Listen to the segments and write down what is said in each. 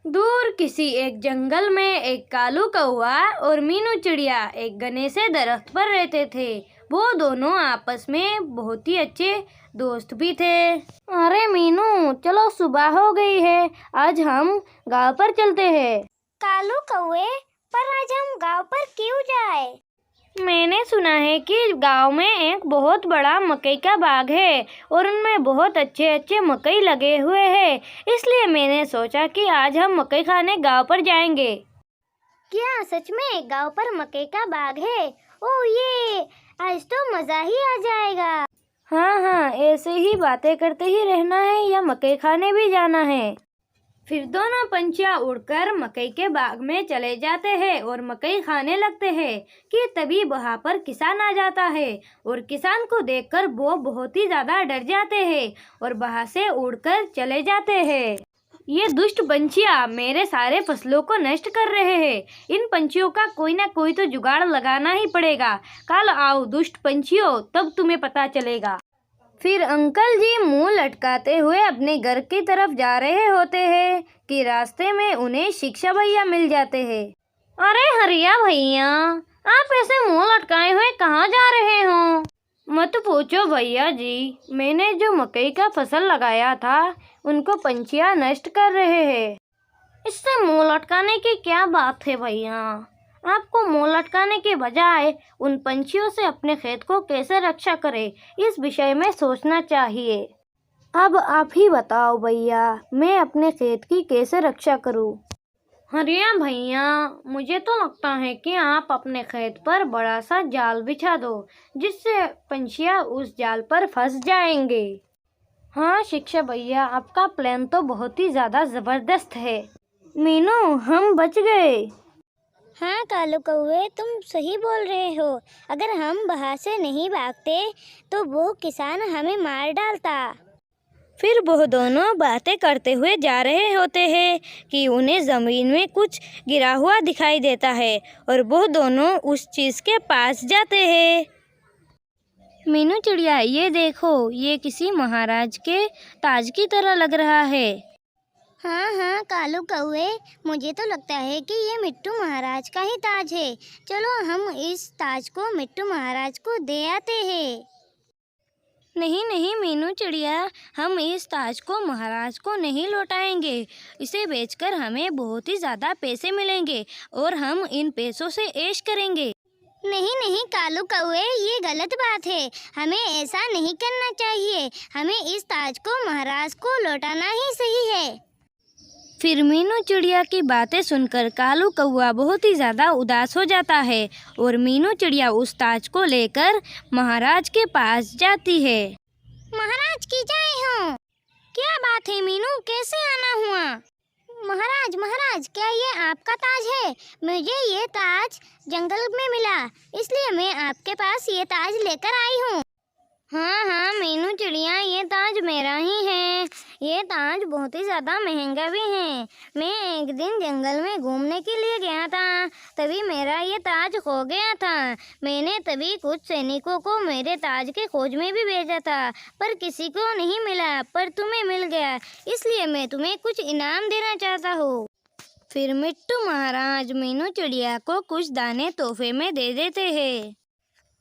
दूर किसी एक जंगल में एक कालू कौवा और मीनू चिड़िया एक घने से दरख्त पर रहते थे। वो दोनों आपस में बहुत ही अच्छे दोस्त भी थे। अरे मीनू, चलो सुबह हो गई है, आज हम गांव पर चलते हैं। कालू कौवे, पर आज हम गांव पर क्यों जाए? मैंने सुना है कि गांव में एक बहुत बड़ा मकई का बाग है और उनमें बहुत अच्छे अच्छे मकई लगे हुए हैं, इसलिए मैंने सोचा कि आज हम मकई खाने गांव पर जाएंगे। क्या सच में गांव पर मकई का बाग है? ओह ये, आज तो मजा ही आ जाएगा। हाँ, ऐसे ही बातें करते ही रहना है या मकई खाने भी जाना है। फिर दोनों पंछियां उड़कर मकई के बाग में चले जाते हैं और मकई खाने लगते हैं कि तभी वहां पर किसान आ जाता है और किसान को देखकर वो बहुत ही ज्यादा डर जाते हैं और वहां से उड़कर चले जाते हैं। ये दुष्ट पंछियां मेरे सारे फसलों को नष्ट कर रहे हैं। इन पंछियों का कोई ना कोई तो जुगाड़ लगाना ही पड़ेगा। कल आओ दुष्ट पंछियों, तब तुम्हें पता चलेगा। फिर अंकल जी मुंह लटकाते हुए अपने घर की तरफ जा रहे होते हैं कि रास्ते में उन्हें शिक्षा भैया मिल जाते हैं। अरे हरिया भैया, आप ऐसे मुंह लटकाए हुए कहाँ जा रहे हो? मत पूछो भैया जी, मैंने जो मकई का फसल लगाया था उनको पंछियां नष्ट कर रहे हैं। इससे मुंह लटकाने की क्या बात है भैया? आपको मुंह लटकाने के बजाय उन पंछियों से अपने खेत को कैसे रक्षा करें, इस विषय में सोचना चाहिए। अब आप ही बताओ भैया, मैं अपने खेत की कैसे रक्षा करूं? हरिया भैया, मुझे तो लगता है कि आप अपने खेत पर बड़ा सा जाल बिछा दो, जिससे पंछियां उस जाल पर फंस जाएंगे। हाँ शिक्षा भैया, आपका प्लान तो बहुत ही ज़्यादा ज़बरदस्त है। मीनू, हम बच गए। हाँ कालू कौवे, तुम सही बोल रहे हो। अगर हम वहाँ से नहीं भागते तो वो किसान हमें मार डालता। फिर वो दोनों बातें करते हुए जा रहे होते हैं कि उन्हें ज़मीन में कुछ गिरा हुआ दिखाई देता है और वो दोनों उस चीज़ के पास जाते हैं। मीनू चिड़िया, ये देखो, ये किसी महाराज के ताज की तरह लग रहा है। हाँ कालू कौवे, मुझे तो लगता है कि ये मिट्टू महाराज का ही ताज है। चलो हम इस ताज को मिट्टू महाराज को दे आते हैं। नहीं मीनू चिड़िया, हम इस ताज को महाराज को नहीं लौटाएंगे। इसे बेचकर हमें बहुत ही ज़्यादा पैसे मिलेंगे और हम इन पैसों से ऐश करेंगे। नहीं कालू कौवे, ये गलत बात है। हमें ऐसा नहीं करना चाहिए। हमें इस ताज को महाराज को लौटाना ही सही है। फिर मीनू चिड़िया की बातें सुनकर कालू कौवा बहुत ही ज़्यादा उदास हो जाता है और मीनू चिड़िया उस ताज को लेकर महाराज के पास जाती है। महाराज की जय हो। क्या बात है मीनू, कैसे आना हुआ? महाराज, क्या ये आपका ताज है? मुझे ये ताज जंगल में मिला, इसलिए मैं आपके पास ये ताज लेकर आई हूँ। हाँ मीनू चिड़िया, ये ताज मेरा ही है। ये ताज बहुत ही ज़्यादा महंगा भी है। मैं एक दिन जंगल में घूमने के लिए गया था, तभी मेरा ये ताज खो गया था। मैंने तभी कुछ सैनिकों को मेरे ताज के खोज में भी भेजा था, पर किसी को नहीं मिला, पर तुम्हें मिल गया, इसलिए मैं तुम्हें कुछ इनाम देना चाहता हूँ। फिर मिट्टू महाराज मीनू चिड़िया को कुछ दाने तोहफे में दे देते हैं।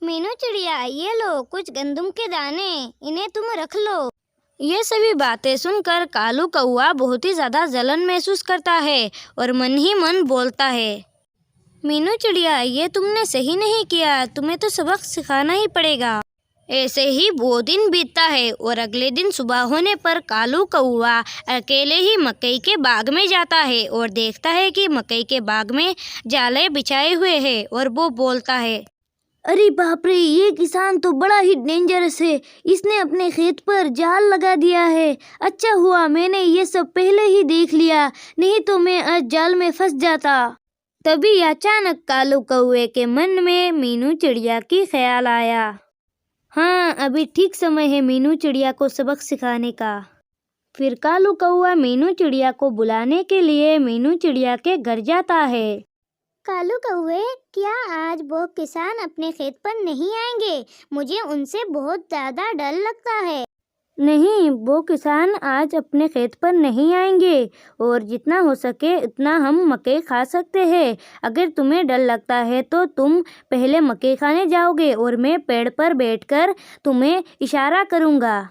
मीनू चिड़िया, ये लो कुछ गंदम के दाने, इन्हें तुम रख लो। ये सभी बातें सुनकर कालू कौवा बहुत ही ज़्यादा जलन महसूस करता है और मन ही मन बोलता है, मीनू चिड़िया, ये तुमने सही नहीं किया, तुम्हें तो सबक सिखाना ही पड़ेगा। ऐसे ही वो दिन बीतता है और अगले दिन सुबह होने पर कालू कौवा अकेले ही मकई के बाग में जाता है और देखता है कि मकई के बाग में जाले बिछाए हुए हैं और वो बोलता है, अरे बाप रे, ये किसान तो बड़ा ही डेंजरस है। इसने अपने खेत पर जाल लगा दिया है। अच्छा हुआ मैंने ये सब पहले ही देख लिया, नहीं तो मैं आज जाल में फंस जाता। तभी अचानक कालू कौवे के मन में मीनू चिड़िया की ख्याल आया। हाँ, अभी ठीक समय है मीनू चिड़िया को सबक सिखाने का। फिर कालू कौवा मीनू चिड़िया को बुलाने के लिए मीनू चिड़िया के घर जाता है। कालू कौवे, क्या आज वो किसान अपने खेत पर नहीं आएंगे? मुझे उनसे बहुत ज़्यादा डर लगता है। नहीं, वो किसान आज अपने खेत पर नहीं आएंगे और जितना हो सके उतना हम मकई खा सकते हैं। अगर तुम्हें डर लगता है तो तुम पहले मकई खाने जाओगे और मैं पेड़ पर बैठकर तुम्हें इशारा करूँगा।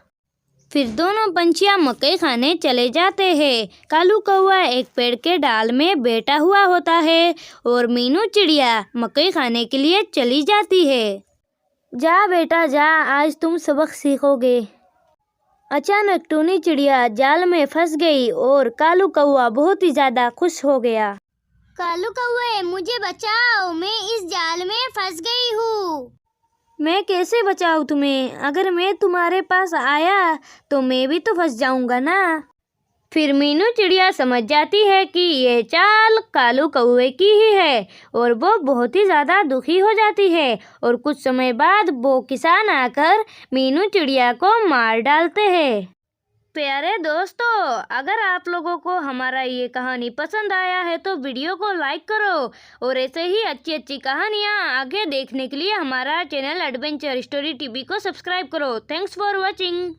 फिर दोनों पंछियाँ मकई खाने चले जाते हैं। कालू कौवा एक पेड़ के डाल में बैठा हुआ होता है और मीनू चिड़िया मकई खाने के लिए चली जाती है। जा बेटा जा, आज तुम सबक सीखोगे। अचानक टूनी चिड़िया जाल में फंस गई और कालू कौवा बहुत ही ज्यादा खुश हो गया। कालू कौवे, मुझे बचाओ, मैं इस जाल में फंस गई हूँ। मैं कैसे बचाऊं तुम्हें? अगर मैं तुम्हारे पास आया तो मैं भी तो फंस जाऊंगा ना। फिर मीनू चिड़िया समझ जाती है कि ये चाल कालू कौवे की ही है और वो बहुत ही ज़्यादा दुखी हो जाती है और कुछ समय बाद वो किसान आकर मीनू चिड़िया को मार डालते हैं। प्यारे दोस्तों, अगर आप लोगों को हमारा ये कहानी पसंद आया है तो वीडियो को लाइक करो और ऐसे ही अच्छी अच्छी कहानियाँ आगे देखने के लिए हमारा चैनल एडवेंचर स्टोरी टीवी को सब्सक्राइब करो। Thanks for watching.